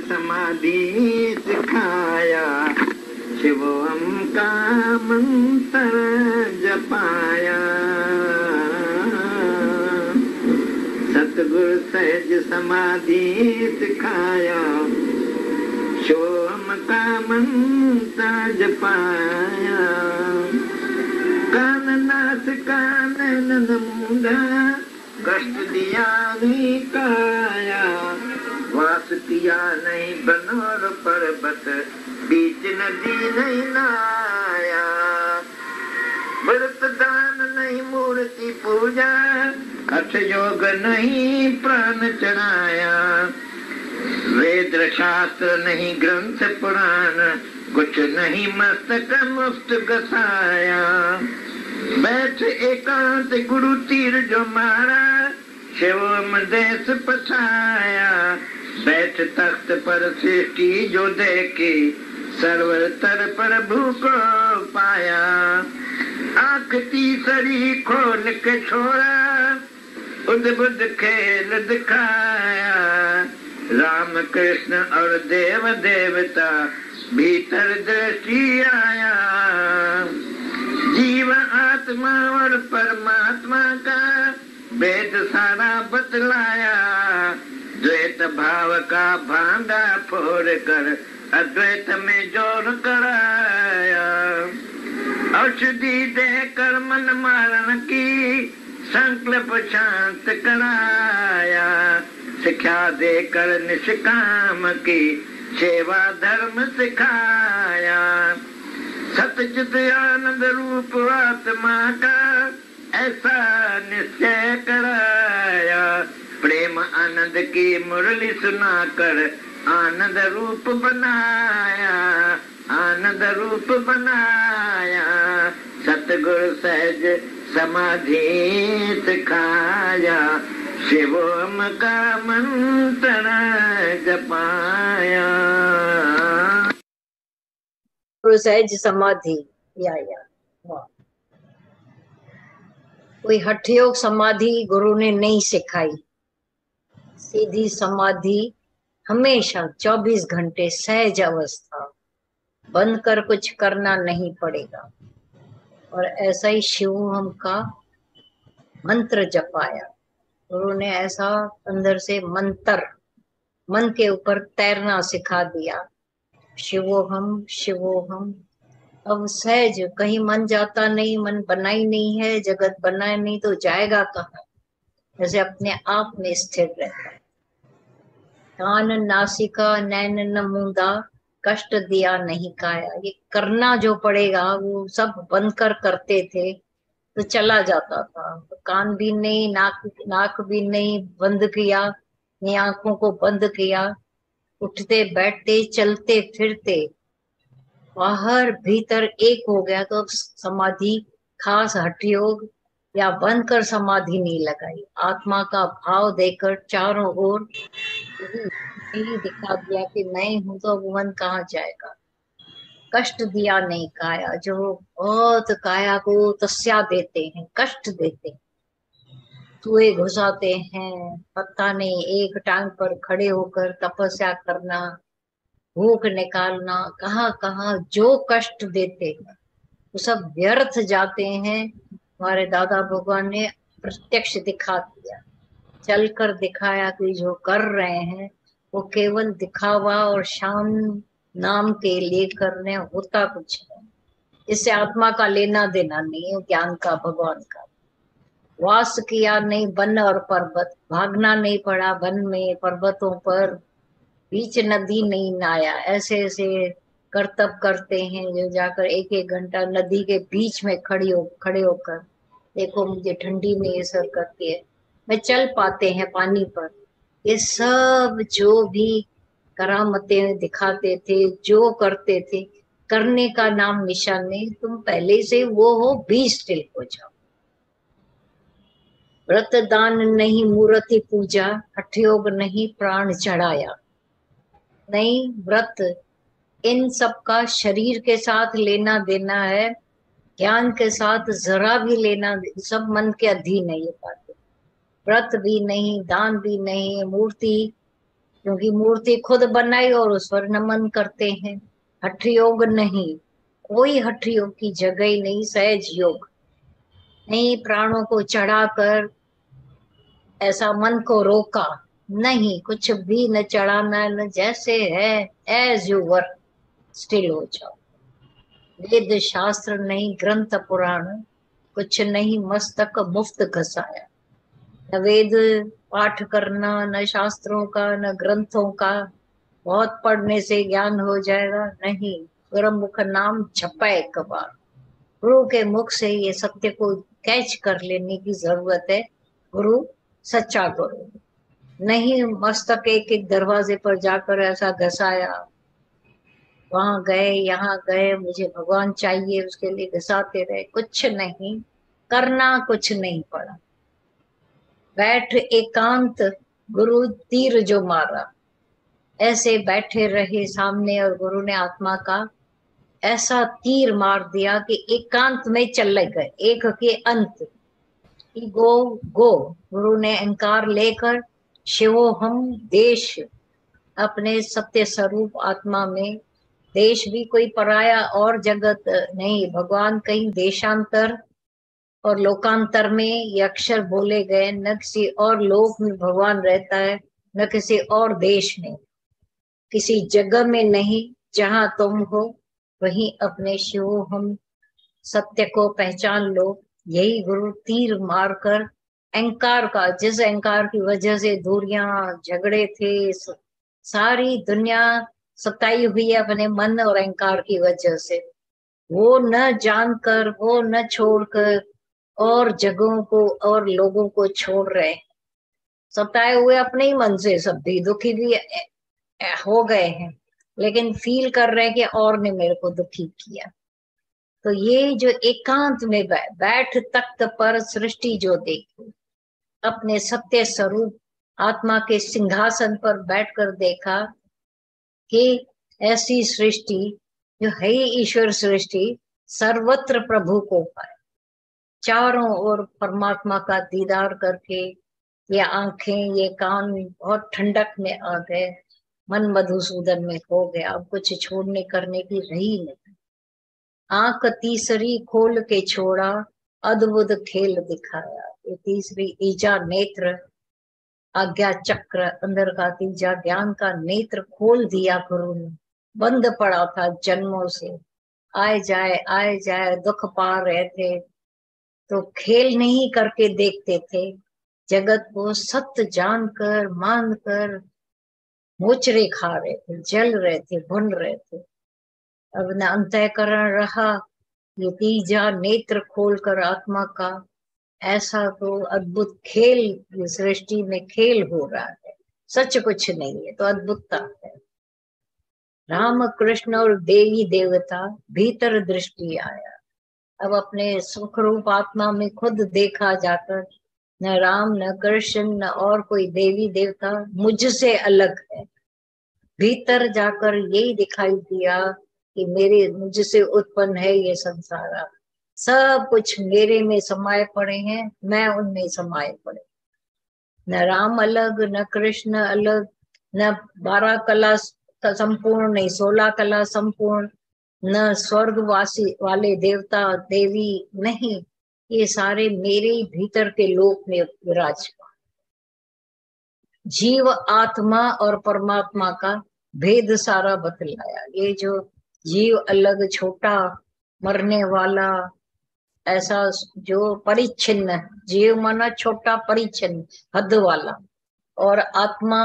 समाधि सिखाया, शिवोहम का मंत्र जपाया। सतगुरु सहज समाधि सिखाया, शिवोहम का मंत्र जपाया। कान नाथ कान नन मूंदा, कष्ट दिया नहीं काया। वास किया नहीं बनोर पर्वत, बीच नदी नहीं नाया। व्रत दान नहीं मूर्ति पूजा, हठ योग नहीं प्राण चढ़ाया। वेद शास्त्र नहीं ग्रंथ पुराण, कुछ नहीं मस्तक मुफ्त गसाया। बैठ एकांत गुरु तीर जो मारा, शिवम देश पछाया। बैठ तख्त पर सृष्टि जो देखी, सर्वतर प्रभु को पाया। आँख तीसरी खोल के छोड़ा, उद्भुत खेल दिखाया। राम कृष्ण और देव देवता भीतर दृष्टि आया। जीव आत्मा और परमात्मा का वेद सारा बतलाया। द्वैत भाव का भांडा फोड़ कर अद्वैत में जोर कराया। औषधि देकर मन मारण की संकल्प शांत कराया। शिक्षा देकर निष्काम की सेवा धर्म सिखाया। सतचित आनंद रूप आत्मा का ऐसा निश्चय कराया। प्रेम आनंद की मुरली सुनाकर आनंद रूप बनाया। आनंद रूप बनाया। सतगुरु सहज समाधि सिखाया, शिवोम का मंत्र जपाया। सहज समाधि या वाह। कोई हठ योग समाधि गुरु ने नहीं सिखाई। सीधी समाधि हमेशा 24 घंटे सहज अवस्था, बंद कर कुछ करना नहीं पड़ेगा। और ऐसा ही शिवोहम का मंत्र जपाया। गुरु ने ऐसा अंदर से मंत्र मन के ऊपर तैरना सिखा दिया। शिवोहम शिवोहम। अब सहज कहीं मन जाता नहीं, मन बना ही नहीं है, जगत बना ही नहीं तो जाएगा कहाँ। जैसे अपने आप में स्थिर रहता है। कान नासिका नैन न मूंदा, कष्ट दिया नहीं काया। ये करना जो पड़ेगा वो सब बंद कर करते थे तो चला जाता था। तो कान भी नहीं, नाक भी नहीं बंद किया, ये आंखों को बंद किया। उठते बैठते चलते फिरते बाहर भीतर एक हो गया। तो अब समाधि खास हठ योग या बंद कर समाधि नहीं लगाई। आत्मा का भाव देकर चारों ओर यही दिखा दिया कि मैं हूं, तो अब मन कहाँ जाएगा। कष्ट दिया नहीं काया। जो बहुत काया को तस्या देते हैं, कष्ट देते हैं, सुए घुसाते हैं, पता नहीं एक टांग पर खड़े होकर तपस्या करना, भूख निकालना, कहाँ कहाँ जो कष्ट देते हैं वो सब व्यर्थ जाते हैं। हमारे दादा भगवान ने प्रत्यक्ष दिखा दिया, चलकर दिखाया कि जो कर रहे हैं वो केवल दिखावा और शान नाम के लिए करने, होता कुछ नहीं। इससे आत्मा का लेना देना नहीं है, ज्ञान का, भगवान का। वास किया नहीं वन और पर्वत, भागना नहीं पड़ा वन में पर्वतों पर, बीच नदी नहीं नाया। ऐसे ऐसे करतब करते हैं जो जाकर एक एक घंटा नदी के बीच में खड़े होकर देखो मुझे ठंडी में ये सर करती है, मैं चल पाते हैं पानी पर। ये सब जो भी करामतें दिखाते थे, जो करते थे, करने का नाम निशान नहीं। तुम पहले से वो हो, बी स्टिल हो जाओ। व्रत दान नहीं मूर्ति पूजा, हठ योग नहीं प्राण चढ़ाया। नहीं, व्रत इन सब का शरीर के साथ लेना देना है, ज्ञान के साथ जरा भी लेना, सब मन के अधीन है ये बातें। व्रत भी नहीं, दान भी नहीं, मूर्ति क्योंकि मूर्ति खुद बनाई और उस पर नमन करते हैं। हठ योग नहीं, कोई हठ योग की जगह ही नहीं, सहज योग नहीं। प्राणों को चढ़ाकर ऐसा मन को रोका नहीं, कुछ भी न चढ़ाना, न जैसे है एज यू वर स्टिल हो जाओ। वेद शास्त्र नहीं, ग्रंथ पुराण कुछ नहीं, मस्तक मुफ्त घसाया। न वेद पाठ करना, न शास्त्रों का, न ग्रंथों का। बहुत पढ़ने से ज्ञान हो जाएगा नहीं, गुरुमुख नाम छपाए कबार। गुरु के मुख से ये सत्य को कैच कर लेने की जरूरत है। गुरु सच्चा गुरु नहीं मस्तक एक एक दरवाजे पर जाकर ऐसा घसाया, वहां गए यहाँ गए, मुझे भगवान चाहिए उसके लिए घसाते रहे, कुछ नहीं करना, कुछ नहीं पड़ा। बैठ एकांत, गुरु तीर जो मारा, ऐसे बैठे रहे सामने और गुरु ने आत्मा का ऐसा तीर मार दिया कि एकांत में चले गए, एक के अंत। गो गो, गुरु ने अहंकार लेकर शिवो हम देश, अपने सत्य स्वरूप आत्मा में देश भी कोई पराया और जगत नहीं, भगवान कहीं देशांतर और लोकांतर में ये अक्षर बोले गए। न किसी और लोक में भगवान रहता है, न किसी और देश में, किसी जगह में नहीं। जहां तुम हो वहीं अपने शिव हम सत्य को पहचान लो। यही गुरु तीर मारकर अहंकार का, जिस अहंकार की वजह से दूरियां झगड़े थे, सारी दुनिया सताई हुई है अपने मन और अहंकार की वजह से, वो न जानकर, वो न छोड़कर और जगहों को और लोगों को छोड़ रहे। सताए हुए अपने ही मन से, सब भी दुखी भी हो गए हैं, लेकिन फील कर रहे हैं कि और ने मेरे को दुखी किया। तो ये जो एकांत में बैठ तख्त पर सृष्टि जो देखी, अपने सत्य स्वरूप आत्मा के सिंहासन पर बैठकर देखा कि ऐसी सृष्टि जो है ईश्वर सृष्टि सर्वत्र प्रभु को पाए। चारों ओर परमात्मा का दीदार करके ये आंखें, ये कान बहुत ठंडक में आ गए, मन मधुसूदन में हो गया। अब कुछ छोड़ने करने की रही नहीं। आंख तीसरी खोल के छोड़ा, अद्भुत खेल दिखाया। ये तीसरी ईजा नेत्र, आज्ञा चक्र, अंदर का तीजा ज्ञान का नेत्र खोल दिया गुरु ने। बंद पड़ा था जन्मों से, आए जाए दुख पा रहे थे, तो खेल नहीं करके देखते थे, जगत को सत्य जानकर मानकर मोचरे खा रहे थे, जल रहे थे, भुन रहे थे। अब न अंतःकरण रहा, ये तीजा नेत्र खोलकर आत्मा का ऐसा तो अद्भुत खेल सृष्टि में खेल हो रहा है। सच कुछ नहीं है तो अद्भुतता है। राम कृष्ण और देवी देवता भीतर दृष्टि आया। अब अपने सुख रूप आत्मा में खुद देखा जाकर, न राम न कृष्ण न और कोई देवी देवता मुझसे अलग है। भीतर जाकर यही दिखाई दिया कि मेरे मुझसे उत्पन्न है ये संसार, सब कुछ मेरे में समाये पड़े हैं, मैं उनमें समाये पड़े। न राम अलग, न कृष्ण अलग, न 12 कला संपूर्ण, नहीं 16 कला संपूर्ण, न स्वर्गवासी वाले देवता देवी नहीं, ये सारे मेरे ही भीतर के लोक में विराजमान। जीव आत्मा और परमात्मा का भेद सारा बतलाया। ये जो जीव अलग, छोटा, मरने वाला, ऐसा जो परिच्छिन्न, जीव माना छोटा, परिच्छिन्न, हद वाला, और आत्मा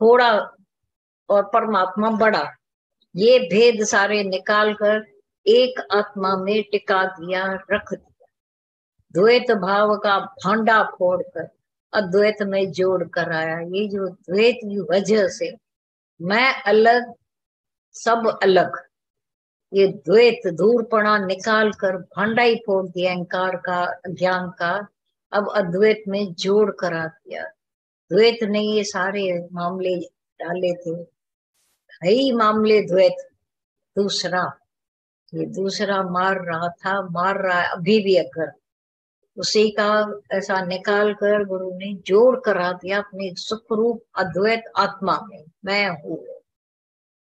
थोड़ा और परमात्मा बड़ा, ये भेद सारे निकाल कर एक आत्मा में टिका दिया, रख दिया। द्वैत भाव का भांडा फोड़कर अद्वैत में जोड़ कर आया। ये जो द्वैत की वजह से मैं अलग, सब अलग, ये द्वैत धूरपणा निकाल कर भांडा ही फोड़ दिया अहंकार का, ज्ञान का। अब अद्वैत में जोड़ करा दिया। द्वैत ने ये सारे मामले डाले थे, ही मामले द्वैत दूसरा, ये दूसरा मार रहा था, मार रहा है अभी भी। अगर उसी का ऐसा निकाल कर गुरु ने जोड़ करा दिया अपने सुख रूप अद्वैत आत्मा में, मैं हूँ।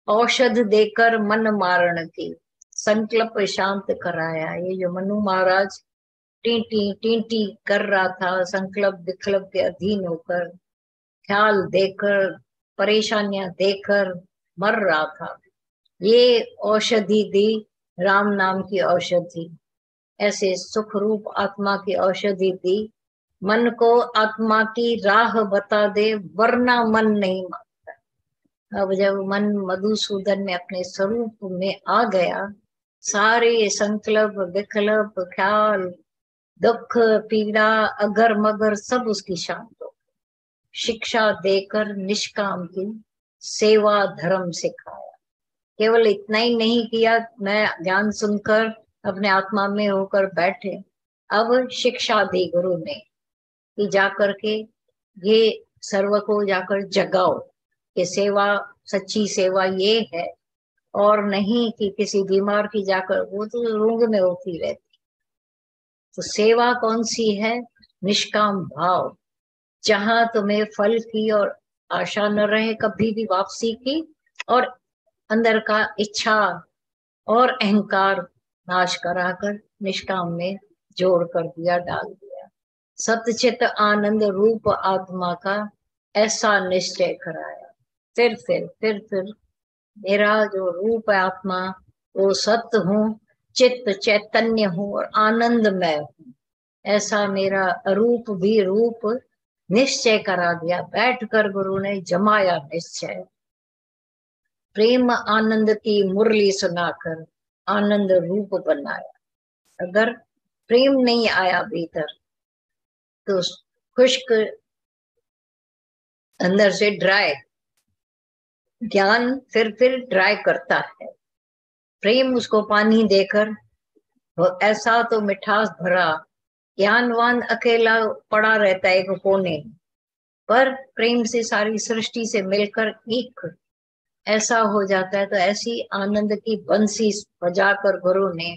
औषध देकर मन मारण की संकल्प शांत कराया। ये जो मनु महाराज टीटी टीटी कर रहा था, संकल्प विकल्प के अधीन होकर, ख्याल देकर, परेशानियां देकर मर रहा था, ये औषधि दी, राम नाम की औषधि। ऐसे सुख रूप आत्मा की औषधि दी। मन को आत्मा की राह बता दे, वरना मन नहीं मानता। अब जब मन मधुसूदन में अपने स्वरूप में आ गया, सारे संकल्प विकल्प ख्याल दुख पीड़ा अगर मगर सब उसकी शांत हो। शिक्षा देकर निष्काम की सेवा धर्म सिखाया। केवल इतना ही नहीं किया, मैं ज्ञान सुनकर अपने आत्मा में होकर बैठे, अब शिक्षा दी गुरु ने कि जाकर के ये सर्व को जाकर जगाओ कि सेवा, सच्ची सेवा ये है, और नहीं कि किसी बीमार की जाकर, वो तो रोग में होती रहती। तो सेवा कौन सी है? निष्काम भाव, जहां तुम्हें फल की और आशा न रहे कभी भी वापसी की, और अंदर का इच्छा और अहंकार नाश कराकर निष्काम में जोड़ कर दिया, डाल दिया। सतचित आनंद रूप आत्मा का ऐसा निश्चय कराया। फिर मेरा जो रूप है आत्मा, वो सत्य हूँ, चित्त चैतन्य हूँ और आनंदमय हूँ, ऐसा मेरा अरूप भी रूप निश्चय करा दिया। बैठकर गुरु ने जमाया निश्चय। प्रेम आनंद की मुरली सुनाकर आनंद रूप बनाया। अगर प्रेम नहीं आया भीतर तो खुश्क, अंदर से ड्राई, ज्ञान फिर ड्राई करता है। प्रेम उसको पानी देकर, वो ऐसा तो मिठास भरा, ज्ञानवान अकेला पड़ा रहता है एक कोने, पर प्रेम से सारी सृष्टि से मिलकर एक ऐसा हो जाता है। तो ऐसी आनंद की बंसी बजाकर गुरु ने,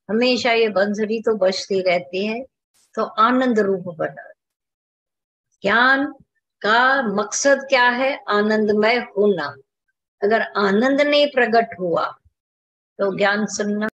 हमेशा ये बंसरी तो बजती रहती है, तो आनंद रूप बना। ज्ञान का मकसद क्या है? आनंदमय होना। अगर आनंद नहीं प्रकट हुआ तो ज्ञान सुनना